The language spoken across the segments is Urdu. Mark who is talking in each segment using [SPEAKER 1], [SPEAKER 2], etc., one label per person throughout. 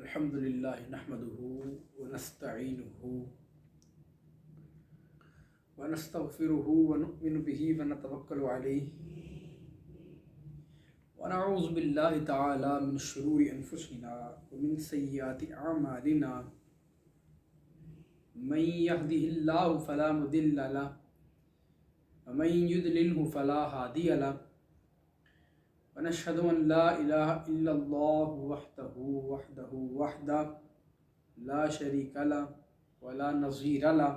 [SPEAKER 1] الحمد لله نحمده ونستعينه ونستغفره ونؤمن به ونتوكل عليه ونعوذ بالله تعالى من شرور أنفسنا ومن سيئات أعمالنا من يهده الله فلا مضل له ومن يضلله فلا هادي له ونشهد أن لا إله إلا الله وحده لا شريك له ولا نظير له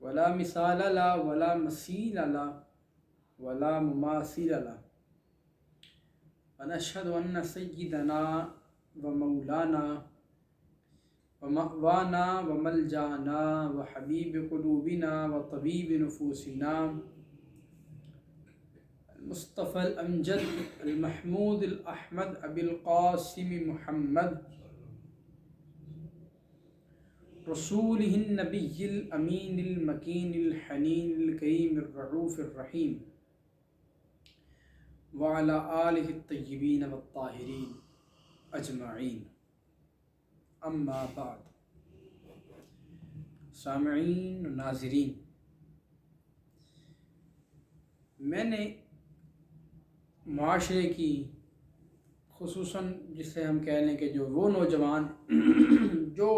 [SPEAKER 1] ولا مثال له ولا مثيل له ولا مماثل له ونشهد أن سيدنا ومولانا ومأوانا وملجأنا وحبيب قلوبنا وطبيب نفوسنا المصطفى الأمجد المحمود الأحمد أبي القاسم محمد رسوله النبي الأمين المكين الحنين الكريم الرؤوف الرحيم وعلى آله الطيبين والطاهرين أجمعين اما بعد. سامعین و ناظرین، میں نے معاشرے کی خصوصاً جسے ہم کہہ لیں کہ جو وہ نوجوان جو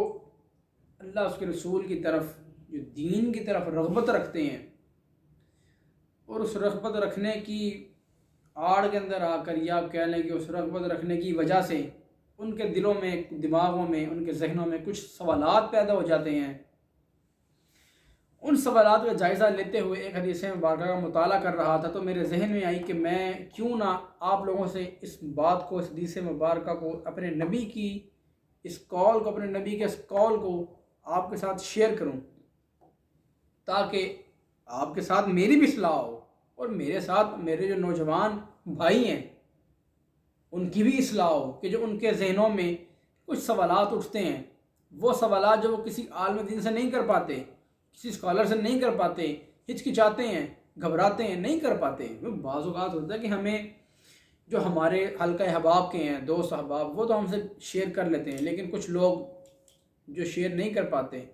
[SPEAKER 1] اللہ اس کے رسول کی طرف، جو دین کی طرف رغبت رکھتے ہیں اور اس رغبت رکھنے کی آڑ کے اندر آ کر، یا آپ کہہ لیں کہ اس رغبت رکھنے کی وجہ سے ان کے دلوں میں، دماغوں میں، ان کے ذہنوں میں کچھ سوالات پیدا ہو جاتے ہیں، ان سوالات کا جائزہ لیتے ہوئے ایک حدیث مبارکہ کا مطالعہ کر رہا تھا تو میرے ذہن میں آئی کہ میں کیوں نہ آپ لوگوں سے اس بات کو، اس حدیث مبارکہ کو، اپنے نبی کی اس قول کو، اپنے نبی کے اس قول کو آپ کے ساتھ شیئر کروں، تاکہ آپ کے ساتھ میری بھی اصلاح ہو اور میرے ساتھ میرے جو نوجوان بھائی ہیں ان کی بھی اصلاح ہو، کہ جو ان کے ذہنوں میں کچھ سوالات اٹھتے ہیں، وہ سوالات جو وہ کسی عالم دین سے نہیں کر پاتے، کسی اسکالر سے نہیں کر پاتے، ہچکچاتے ہیں، گھبراتے ہیں، نہیں کر پاتے. بعض اوقات ہوتا ہے کہ ہمیں جو ہمارے حلقہ احباب کے ہیں، دوست احباب، وہ تو ہم سے شیئر کر لیتے ہیں، لیکن کچھ لوگ جو شیئر نہیں کر پاتے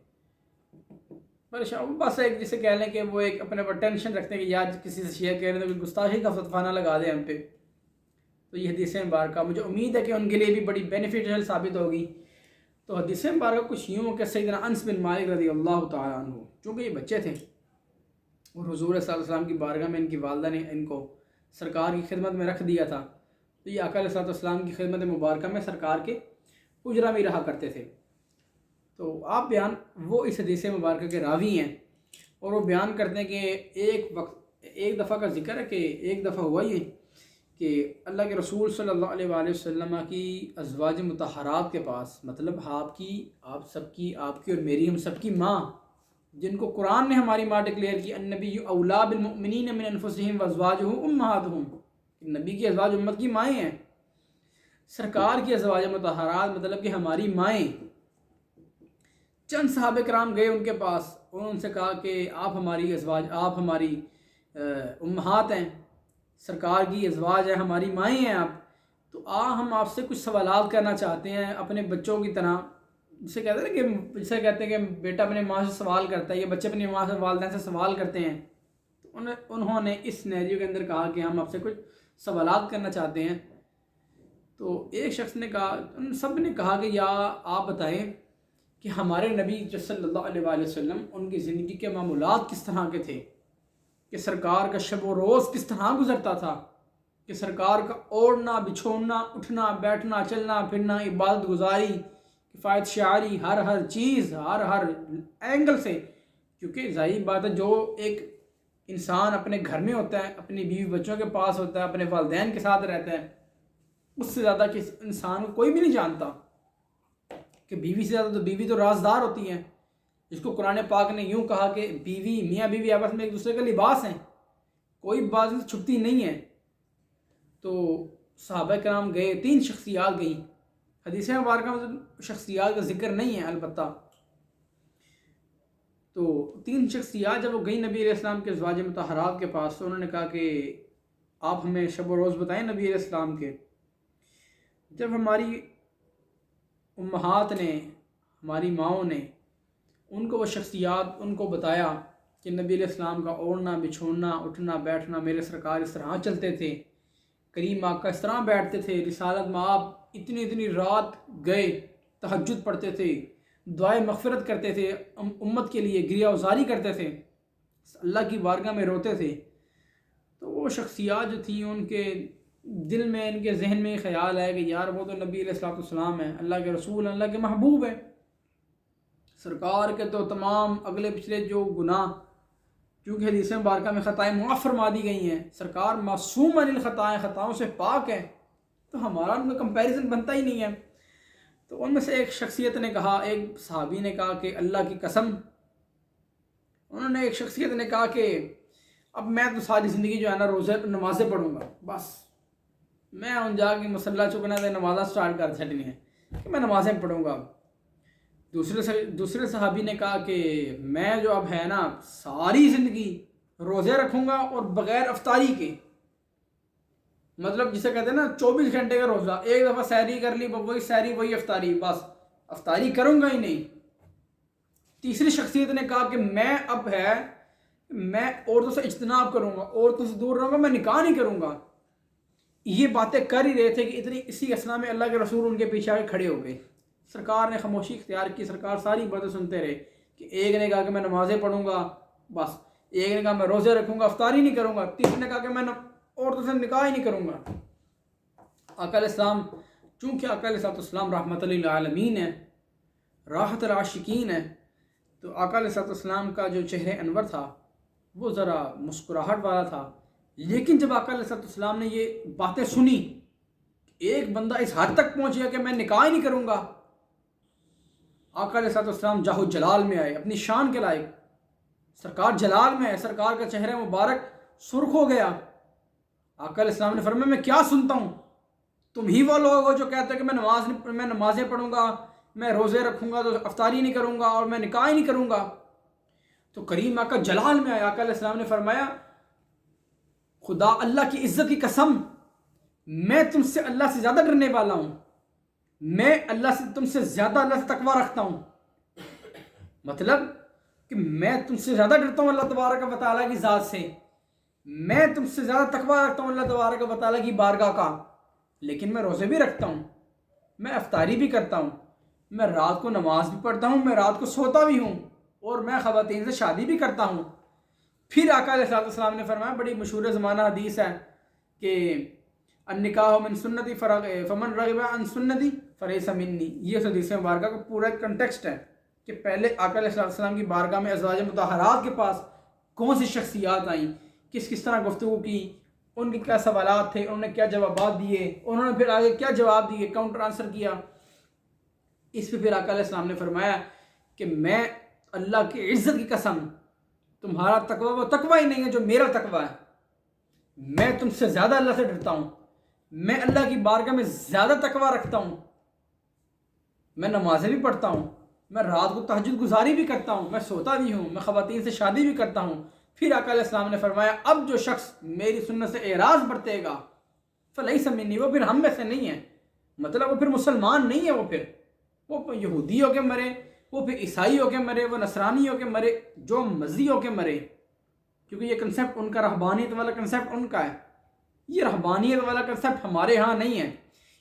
[SPEAKER 1] پریشان، بس ایک جسے کہہ لیں کہ وہ ایک اپنے پر ٹینشن رکھتے ہیں کہ یار کسی سے شیئر کریں تو گستاخی کا فتوانہ لگا دیں ہم پہ. تو یہ حدیث مبارکہ مجھے امید ہے کہ ان کے لیے بھی بڑی بینیفیشل ثابت ہوگی. تو حدیث مبارکہ کچھ یوں کہ سیدنا انس بن مالک رضی اللہ تعالیٰ عنہ، چونکہ یہ بچے تھے اور حضور صلی اللہ علیہ وسلم کی بارگاہ میں ان کی والدہ نے ان کو سرکار کی خدمت میں رکھ دیا تھا، تو یہ آقا علیہ السلام کی خدمت مبارکہ میں سرکار کے اجرا میں رہا کرتے تھے. تو آپ وہ اس حدیث مبارکہ کے راوی ہیں اور وہ بیان کرتے ہیں کہ ایک دفعہ کا ذکر ہے کہ ایک دفعہ ہوا یہ کہ اللہ کے رسول صلی اللہ علیہ وآلہ وسلم کی ازواج مطہرات کے پاس، مطلب آپ سب کی اور میری، ہم سب کی ماں، جن کو قرآن نے ہماری ماں ڈکلیئر کی، النبی اولیٰ بالمؤمنین من انفسہم وازواجہ امہاتہم، نبی کی ازواج امت کی مائیں ہیں. سرکار کی ازواج مطہرات مطلب کہ ہماری مائیں. چند صحابہ کرام گئے ان کے پاس، انہوں نے ان سے کہا کہ آپ ہماری ازواج، آپ ہماری امہات ہیں، سرکار کی ازواج ہیں، ہماری مائیں ہیں آپ، تو ہم آپ سے کچھ سوالات کرنا چاہتے ہیں اپنے بچوں کی طرح. جسے کہتے ہیں کہ بیٹا اپنے ماں سے سوال کرتا ہے، یہ بچے اپنی ماں سے، والدین سے سوال کرتے ہیں. تو انہوں نے اس سینیریو کے اندر کہا کہ ہم آپ سے کچھ سوالات کرنا چاہتے ہیں. تو ایک شخص نے کہا، ان سب نے کہا کہ یا آپ بتائیں کہ ہمارے نبی صلی اللہ علیہ وآلہ وسلم، ان کی زندگی کے معمولات کس طرح کے تھے، کہ سرکار کا شب و روز کس طرح گزرتا تھا، کہ سرکار کا اوڑھنا، بچھوڑنا، اٹھنا، بیٹھنا، چلنا پھرنا، عبادت گزاری، کفایت شعاری، ہر چیز، ہر اینگل سے. کیونکہ ظاہر بات ہے جو ایک انسان اپنے گھر میں ہوتا ہے، اپنی بیوی بچوں کے پاس ہوتا ہے، اپنے والدین کے ساتھ رہتا ہے، اس سے زیادہ کس انسان کو کوئی بھی نہیں جانتا. کہ بیوی سے زیادہ تو بیوی تو رازدار ہوتی ہیں، جس کو قرآن پاک نے یوں کہا کہ میاں بیوی آپس میں ایک دوسرے کا لباس ہیں، کوئی بات چھپتی نہیں ہے. تو صحابہ کرام گئے، 3 شخصیات گئیں. حدیث مبارکہ میں شخصیات کا ذکر نہیں ہے البتہ. تو 3 شخصیات جب وہ گئیں نبی علیہ السلام کے ازواج مطہرات کے پاس، تو انہوں نے کہا کہ آپ ہمیں شب و روز بتائیں نبی علیہ السلام کے. جب ہماری امہات نے، ہماری ماؤں نے ان کو وہ شخصیات ان کو بتایا کہ نبی علیہ السلام کا اوڑھنا بچھوڑنا اٹھنا بیٹھنا، میرے سرکار اس طرح چلتے تھے، کریم آقا اس طرح بیٹھتے تھے، رسالت میں آپ اتنی رات گئے تہجد پڑھتے تھے، دعائے مغفرت کرتے تھے، امت کے لیے گریہ وزاری کرتے تھے، اللہ کی بارگاہ میں روتے تھے۔ تو وہ شخصیات جو تھیں ان کے دل میں، ان کے ذہن میں خیال ہے کہ یار وہ تو نبی علیہ الصلوۃ والسلام ہیں، اللہ کے رسول ہیں، اللہ کے محبوب ہیں، سرکار کے تو تمام اگلے پچھلے جو گناہ، کیونکہ حدیث مبارکہ میں خطائیں معاف فرما دی گئی ہیں، سرکار معصوم عن الخطائیں، خطاؤں سے پاک ہے، تو ہمارا ان کا کمپیریزن بنتا ہی نہیں ہے۔ تو ان میں سے ایک شخصیت نے کہا، ایک صحابی نے کہا کہ اللہ کی قسم، انہوں نے ایک شخصیت نے کہا کہ اب میں تو ساری زندگی جو ہے نا روزے نمازیں پڑھوں گا، بس میں ان جا کے مسلح چکنا ہے، نمازیں سٹارٹ کر چھٹنی ہے کہ میں نمازیں پڑھوں گا۔ دوسرے صحابی نے کہا کہ میں جو اب ہے نا ساری زندگی روزے رکھوں گا اور بغیر افطاری کے، مطلب جسے کہتے ہیں نا 24 گھنٹے کا روزہ، ایک دفعہ سحری کر لی وہی سحری وہی افطاری، بس افطاری کروں گا ہی نہیں۔ تیسری شخصیت نے کہا کہ میں اب ہے میں عورتوں سے اجتناب کروں گا، عورتوں سے دور رہوں گا، میں نکاح نہیں کروں گا۔ یہ باتیں کر ہی رہے تھے کہ اسی اسنا میں اللہ کے رسول ان کے پیچھے آ کے کھڑے ہو گئے، سرکار نے خاموشی اختیار کی، سرکار ساری باتیں سنتے رہے کہ ایک نے کہا کہ میں نمازیں پڑھوں گا بس، ایک نے کہا میں روزے رکھوں گا افطاری نہیں کروں گا، تیسرے نے کہا کہ میں عورتوں سے نکاح ہی نہیں کروں گا۔ آقا علیہ السلام، چونکہ آقا علیہ السلام رحمت للعالمین ہے، راحت العاشقین ہے، تو آقا علیہ السلام کا جو چہرہ انور تھا وہ ذرا مسکراہٹ والا تھا، لیکن جب آقا علیہ السلام نے یہ باتیں سنی، ایک بندہ اس حد تک پہنچ گیا کہ میں نکاح ہی نہیں کروں گا، آقا علیہ السلام جاہ جلال میں آئے، اپنی شان کے لائق، سرکار جلال میں ہے، سرکار کا چہرہ مبارک سرخ ہو گیا۔ آقا علیہ السلام نے فرمایا میں کیا سنتا ہوں، تم ہی وہ لوگ ہو جو کہتے ہیں کہ میں نمازیں پڑھوں گا، میں روزے رکھوں گا تو افطاری نہیں کروں گا اور میں نکاح ہی نہیں کروں گا۔ تو کریم آقا جلال میں آئے، آقا علیہ السلام نے فرمایا خدا اللہ کی عزت کی قسم، میں تم سے اللہ سے زیادہ ڈرنے والا ہوں، میں اللہ سے تم سے زیادہ اللہ سے تقوی رکھتا ہوں، مطلب کہ میں تم سے زیادہ ڈرتا ہوں اللہ تبارک و تعالیٰ کی ذات سے، میں تم سے زیادہ تقوی رکھتا ہوں اللہ تبارک و تعالیٰ کی بارگاہ کا، لیکن میں روزے بھی رکھتا ہوں، میں افطاری بھی کرتا ہوں، میں رات کو نماز بھی پڑھتا ہوں، میں رات کو سوتا بھی ہوں، اور میں خواتین سے شادی بھی کرتا ہوں۔ پھر آقا علیہ السلام نے فرمایا، بڑی مشہور زمانہ حدیث ہے کہ النکاح من سنتی فمن رغب عن سنتی فلیس منی، یہ حدیث مبارکہ کا پورا کنٹیکسٹ ہے کہ پہلے آقا علیہ السلام کی بارگاہ میں ازواج مطہرات کے پاس کون سی شخصیات آئیں، کس طرح گفتگو کی، ان کے کیا سوالات تھے، انہوں نے کیا جوابات دیے، انہوں نے پھر آگے کیا جواب دیے، کاؤنٹر آنسر کیا۔ اس پہ پھر آقا علیہ السلام نے فرمایا کہ میں اللہ کی عزت کی قسم، تمہارا تقوی وہ تقوی ہی نہیں ہے جو میرا تقوی ہے، میں تم سے زیادہ اللہ سے ڈرتا ہوں، میں اللہ کی بارگاہ میں زیادہ تقوی رکھتا ہوں، میں نمازیں بھی پڑھتا ہوں، میں رات کو تہجد گزاری بھی کرتا ہوں، میں سوتا بھی ہوں، میں خواتین سے شادی بھی کرتا ہوں۔ پھر آقا علیہ السلام نے فرمایا اب جو شخص میری سنت سے اعراض برتے گا فلیس منی، وہ پھر ہم میں سے نہیں ہے، مطلب وہ پھر مسلمان نہیں ہے، وہ یہودی ہو کے مرے، وہ پھر عیسائی ہو کے مرے، وہ نصرانی ہو کے مرے، جو مرضی ہو کے مرے، کیونکہ یہ کنسیپٹ ان کا رہبانیت والا کنسیپٹ ان کا ہے، یہ رہبانیت والا کنسیپٹ ہمارے ہاں نہیں ہے۔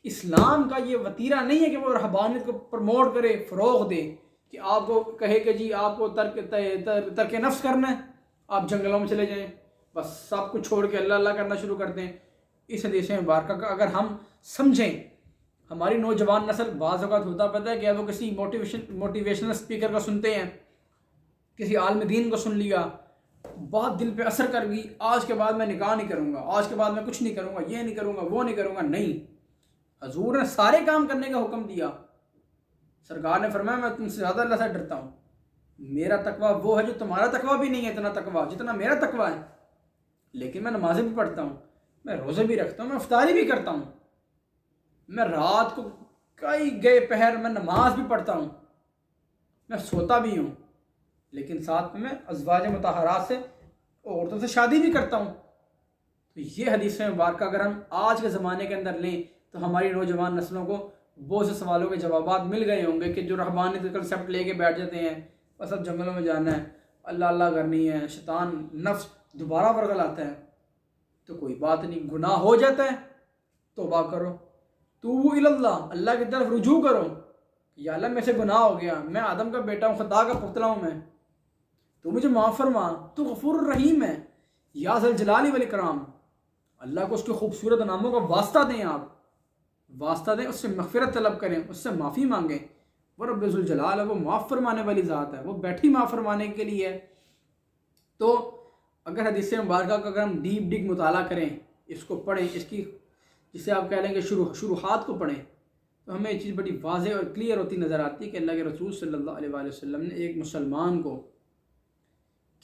[SPEAKER 1] اسلام کا یہ وتیرہ نہیں ہے کہ وہ رہبانیت کو پروموٹ کرے، فروغ دے، کہ آپ کو کہے کہ جی آپ کو ترک نفس کرنا ہے، آپ جنگلوں میں چلے جائیں، بس سب کچھ چھوڑ کے اللہ اللہ کرنا شروع کر دیں۔ اس حدیث مبارکہ کا اگر ہم سمجھیں، ہماری نوجوان نسل بعض اوقات ہوتا پتہ ہے کہ وہ کسی موٹیویشنل اسپیکر کو سنتے ہیں، کسی عالم دین کو سن لیا، بہت دل پہ اثر کر گئی، آج کے بعد میں نکاح نہیں کروں گا، آج کے بعد میں کچھ نہیں کروں گا، یہ نہیں کروں گا، وہ نہیں کروں گا۔ نہیں، حضور نے سارے کام کرنے کا حکم دیا، سرکار نے فرمایا میں تم سے زیادہ اللہ سے ڈرتا ہوں، میرا تقوی وہ ہے جو تمہارا تقوی بھی نہیں ہے اتنا تقوی جتنا میرا تقوی ہے، لیکن میں نمازیں بھی پڑھتا ہوں، میں روزے بھی رکھتا ہوں، میں افطاری بھی کرتا ہوں، میں رات کو کئی گئے پہر میں نماز بھی پڑھتا ہوں، میں سوتا بھی ہوں، لیکن ساتھ میں ازواج مطہرات سے عورتوں سے شادی بھی کرتا ہوں۔ تو یہ حدیث مبارکہ اگر ہم آج کے زمانے کے اندر لیں تو ہماری نوجوان نسلوں کو بہت سے سوالوں کے جوابات مل گئے ہوں گے کہ جو رہبانیت کا کنسیپٹ لے کے بیٹھ جاتے ہیں بس اب جنگلوں میں جانا ہے، اللہ اللہ کرنی ہے، شیطان نفس دوبارہ ورگل آتا ہے، تو کوئی بات نہیں، گناہ ہو جاتا ہے توبہ کرو، توبو الی اللہ، اللہ کی طرف رجوع کرو، یا اللہ میرے سے گناہ ہو گیا، میں آدم کا بیٹا ہوں، خدا کا پتلا ہوں میں، تو مجھے معاف فرما، تو غفور الرحیم ہے، یا ذل جلال والاکرام۔ اللہ کو اس کے خوبصورت ناموں کا واسطہ دیں، آپ واسطہ دیں، اس سے مغفرت طلب کریں، اس سے معافی مانگیں۔ وہ رب ذوالجلال ہے، وہ معاف فرمانے والی ذات ہے، وہ بیٹھی معاف فرمانے کے لیے ہے۔ تو اگر حدیث مبارکہ کا اگر ہم ڈیپ مطالعہ کریں، اس کو پڑھیں، اس کی جسے آپ کہہ لیں کہ شروحات کو پڑھیں، تو ہمیں یہ چیز بڑی واضح اور کلیئر ہوتی نظر آتی ہے کہ اللہ کے رسول صلی اللہ علیہ وآلہ وسلم نے ایک مسلمان کو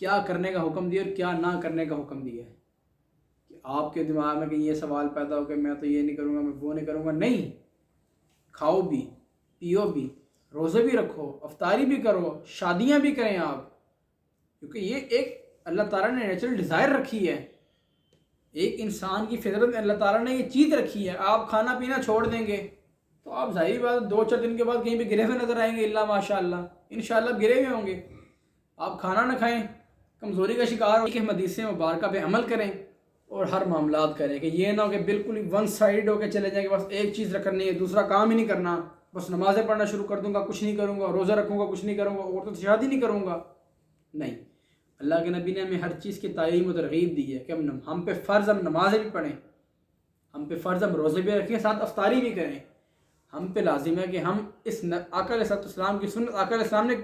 [SPEAKER 1] کیا کرنے کا حکم دیا اور کیا نہ کرنے کا حکم دیا ہے۔ کہ آپ کے دماغ میں کہ یہ سوال پیدا ہو کہ میں تو یہ نہیں کروں گا، میں وہ نہیں کروں گا، نہیں، کھاؤ بھی، پیو بھی، روزے بھی رکھو، افطاری بھی کرو، شادیاں بھی کریں آپ، کیونکہ یہ ایک اللہ تعالیٰ نے نیچرل ڈیزائر رکھی ہے، ایک انسان کی فطرت میں اللہ تعالیٰ نے یہ چیز رکھی ہے۔ آپ کھانا پینا چھوڑ دیں گے تو آپ ظاہری بات 2-4 دن کے بعد کہیں پہ گرے ہوئے نظر آئیں گے، اللہ ماشاء اللہ، انشاءاللہ گرے ہوئے ہوں گے۔ آپ کھانا نہ کھائیں، کمزوری کا شکار ہو کہ ہم حدیث مبارکہ پہ عمل کریں اور ہر معاملات کریں، کہ یہ نہ ہو کہ بالکل ہی ون سائڈ ہو کے چلے جائیں کہ بس ایک چیز کرنی ہے، دوسرا کام ہی نہیں کرنا، بس نمازیں پڑھنا شروع کر دوں گا، کچھ نہیں کروں گا، روزہ رکھوں گا، کچھ نہیں کروں گا، عورتوں سے شادی نہیں کروں گا، نہیں۔ اللہ کے نبی نے ہمیں ہر چیز کی تعلیم و ترغیب دی ہے کہ ہم پہ فرض ہم نمازیں بھی پڑھیں، ہم پہ فرض ہم روزے بھی رکھیں، ساتھ افطاری بھی کریں۔ ہم پہ لازم ہے کہ ہم اس آقا علیہ السلام کی سنت، آقا علیہ السلام نے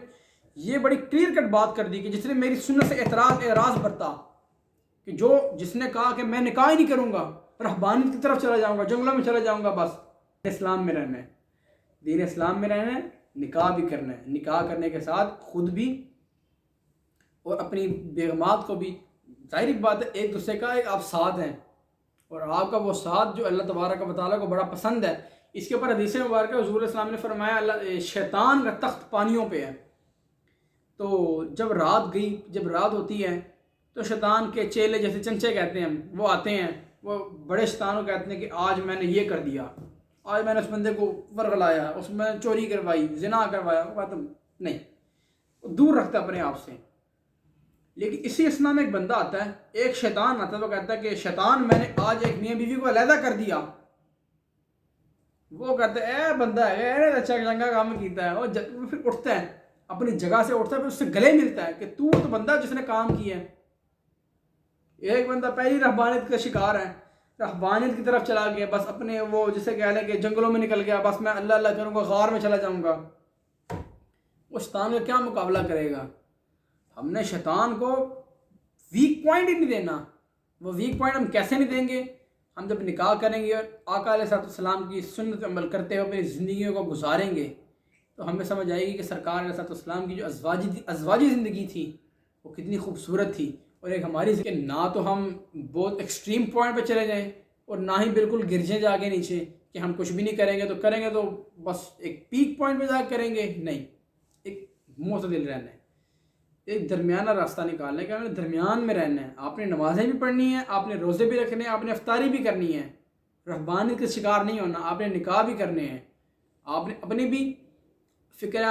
[SPEAKER 1] یہ بڑی کلیئر کٹ بات کر دی کہ جس نے میری سنت سے اعراض برتا، کہ جس نے کہا کہ میں نکاح ہی نہیں کروں گا، رہبانیت کی طرف چلا جاؤں گا، جنگلوں میں چلا جاؤں گا، بس اسلام میں رہنا ہے، دین اسلام میں رہنا ہے، نکاح بھی کرنا ہے، نکاح کرنے کے ساتھ خود بھی اور اپنی بیگمات کو بھی، ظاہری بات ہے ایک دوسرے کا آپ ساتھ ہیں، اور آپ کا وہ ساتھ جو اللہ تبارک و تعالیٰ کو بڑا پسند ہے۔ اس کے اوپر حدیث مبارکہ حضور اسلام نے فرمایا اللہ شیطان کا تخت پانیوں پہ ہے، تو جب رات ہوتی ہے تو شیطان کے چیلے جیسے چنچے کہتے ہیں ہم، وہ آتے ہیں، وہ بڑے شیطان کو کہتے ہیں کہ آج میں نے یہ کر دیا، آج میں نے اس بندے کو ورغلایا، اس میں چوری کروائی، زنا کروایا، وہ کہتا نہیں، دور رکھتا اپنے آپ سے۔ لیکن اسی اسنا میں ایک بندہ آتا ہے، ایک شیطان آتا ہے، وہ کہتا ہے کہ شیطان میں نے آج ایک میاں بیوی کو علیحدہ کر دیا، وہ کہتا ہے اے بندہ ہے اچھا چنگا کام کیتا ہے، وہ پھر اٹھتا ہے اپنی جگہ سے، اٹھتا ہے، پھر اس سے گلے ملتا ہے کہ تو بندہ جس نے کام کیا ہے۔ ایک بندہ پہلی رہبانیت کا شکار ہے، رہبانیت کی طرف چلا گیا، بس اپنے وہ جسے کہہ لیں کہ جنگلوں میں نکل گیا، بس میں اللہ اللہ کروں گا، غار میں چلا جاؤں گا، وہ شیطان کا کیا مقابلہ کرے گا؟ ہم نے شیطان کو ویک پوائنٹ ہی نہیں دینا۔ وہ ویک پوائنٹ ہم کیسے نہیں دیں گے؟ ہم جب نکاح کریں گے اور آقا علیہ السلام کی سنت پہ عمل کرتے ہوئے اپنی زندگیوں کو گزاریں گے تو ہمیں سمجھ آئے گی کہ سرکار علیہ السلام کی جو ازواجی زندگی تھی وہ کتنی خوبصورت تھی، اور ایک ہماری زندگی نہ تو ہم بہت ایکسٹریم پوائنٹ پہ چلے جائیں اور نہ ہی بالکل گر جائیں جا کے نیچے کہ ہم کچھ بھی نہیں کریں گے تو بس ایک پیک پوائنٹ پہ جا کے کریں گے، نہیں، ایک معتدل رہنا ہے، ایک درمیانہ راستہ نکالنا ہے کہ ہم نے درمیان میں رہنا ہے۔ آپ نے نمازیں بھی پڑھنی ہیں، آپ نے روزے بھی رکھنے ہیں، آپ نے افطاری بھی کرنی ہے، رہبانیت کا شکار نہیں ہونا، آپ نے نکاح بھی کرنے ہیں، آپ نے اپنی بھی فکر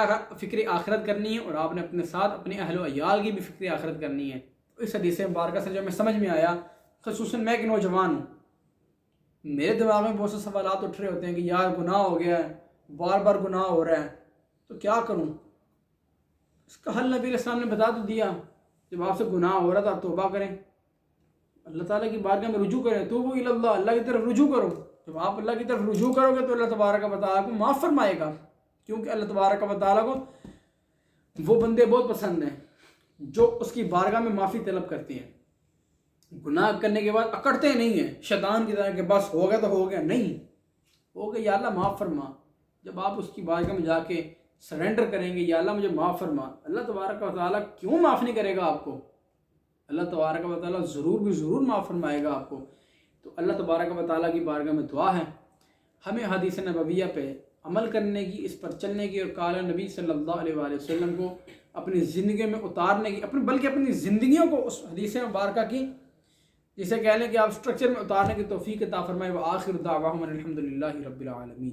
[SPEAKER 1] آخرت کرنی ہے، اور آپ نے اپنے ساتھ اپنے اہل و عیال کی بھی فکر آخرت کرنی ہے۔ اس حدیث مبارکہ سے جو ہمیں سمجھ میں آیا، خصوصاً میں ایک نوجوان ہوں، میرے دماغ میں بہت سے سوالات اٹھ رہے ہوتے ہیں کہ یار گناہ ہو گیا ہے، بار بار گناہ ہو رہا ہے، تو کیا کروں؟ اس کا حل نبی علیہ السلام نے بتا تو دیا، جب آپ سے گناہ ہو رہا تھا آپ توبہ کریں، اللہ تعالیٰ کی بارگاہ میں رجوع کریں، توبوا الی اللہ، اللہ کی طرف رجوع کرو۔ جب آپ اللہ کی طرف رجوع کرو گے تو اللہ تبارک و تعالیٰ کو معاف فرمائے گا، کیونکہ اللہ تبارک و تعالیٰ کو وہ بندے بہت پسند ہیں جو اس کی بارگاہ میں معافی طلب کرتے ہیں، گناہ کرنے کے بعد اکڑتے نہیں ہیں شیطان کی طرح کہ بس ہو گیا تو ہو گیا، نہیں، ہو گیا، یا اللہ معاف فرما۔ جب آپ اس کی بارگاہ میں جا کے سرنڈر کریں گے، یا اللہ مجھے معاف فرما، اللہ تبارک و تعالیٰ کیوں معاف نہیں کرے گا آپ کو؟ اللہ تبارک و تعالیٰ ضرور معاف فرمائے گا آپ کو۔ تو اللہ تبارک و تعالیٰ کی بارگاہ میں دعا ہے ہمیں حدیث نبویہ پہ عمل کرنے کی، اس پر چلنے کی، اور قال نبی صلی اللہ علیہ وآلہ وسلم کو اپنی زندگی میں اتارنے کی، بلکہ اپنی زندگیوں کو اس حدیث مبارکہ کی، جسے کہہ لیں کہ آپ اسٹرکچر میں اتارنے کی توفیق عطا فرمائے۔ وآخر دعواہم الحمد للہ رب العالمین۔